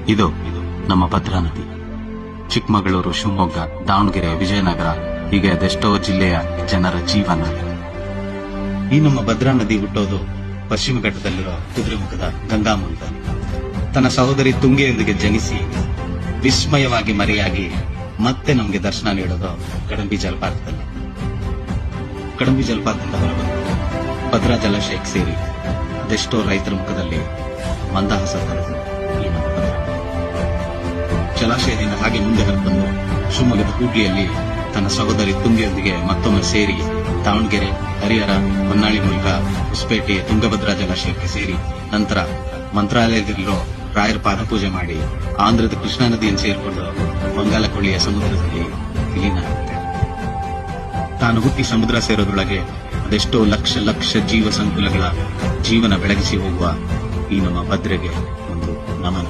ಇದು ನಮ್ಮ ಭದ್ರಾ ನದಿ. ಚಿಕ್ಕಮಗಳೂರು, ಶಿವಮೊಗ್ಗ, ದಾವಣಗೆರೆ, ವಿಜಯನಗರ ಹೀಗೆ ಅದೆಷ್ಟೋ ಜಿಲ್ಲೆಯ ಜನರ ಜೀವನ. ಈ ನಮ್ಮ ಭದ್ರಾ ನದಿ ಹುಟ್ಟೋದು ಪಶ್ಚಿಮ ಘಟ್ಟದಲ್ಲಿರೋ ಕುದುರೆಮುಖದ ಗಂಗಾಮೂಲದಲ್ಲಿ. ತನ್ನ ಸಹೋದರಿ ತುಂಗೆಯೊಂದಿಗೆ ಜನಿಸಿ ವಿಸ್ಮಯವಾಗಿ ಮರೆಯಾಗಿ ಮತ್ತೆ ನಮಗೆ ದರ್ಶನ ನೀಡೋದು ಕಡಂಬಿ ಜಲಪಾತದಲ್ಲಿ. ಕಡಂಬಿ ಜಲಪಾತದಿಂದ ಹೊರಬಂದು ಭದ್ರಾ ಜಲಾಶಯಕ್ಕೆ ಸೇರಿ ಅದೆಷ್ಟೋ ರೈತರ ಮುಖದಲ್ಲಿ ಮಂದಹಾಸ ತರುವುದು ಈ ನಮ್ಮ ಭದ್ರಾ. ಜಲಾಶಯದಿಂದ ಹಾಗೆ ಮುಂದೆ ಹೊರಬಂದು ಶಿವಮೊಗ್ಗದ ಹೂಗ್ಲಿಯಲ್ಲಿ ತನ್ನ ಸಹೋದರಿ ತುಂಗೆಯೊಂದಿಗೆ ಮತ್ತೊಮ್ಮೆ ಸೇರಿ ದಾವಣಗೆರೆ, ಹರಿಹರ, ಹೊನ್ನಾಳಿ ಮೂಲಕ ಹೊಸಪೇಟೆ, ತುಂಗಭದ್ರಾ ಜಲಾಶಯಕ್ಕೆ ಸೇರಿ ನಂತರ ಮಂತ್ರಾಲಯದಲ್ಲಿರೋ ರಾಯರ ಪಾದಪೂಜೆ ಮಾಡಿ ಆಂಧ್ರದ ಕೃಷ್ಣಾ ನದಿಯನ್ನು ಸೇರಿಕೊಂಡು ಬಂಗಾಳಕೊಲ್ಲಿಯ ಸಮುದ್ರದಲ್ಲಿ ವಿಲೀನವಾಗುತ್ತೆ. ತಾನು ಹುಟ್ಟಿ ಸಮುದ್ರ ಸೇರೋದ್ರೊಳಗೆ ಅದೆಷ್ಟೋ ಲಕ್ಷ ಲಕ್ಷ ಜೀವ ಸಂಕುಲಗಳ ಜೀವನ ಬೆಳಗಿಸಿ ಹೋಗುವ ಈ ನಮ್ಮ ಭದ್ರೆಗೆ ಒಂದು ನಮನ.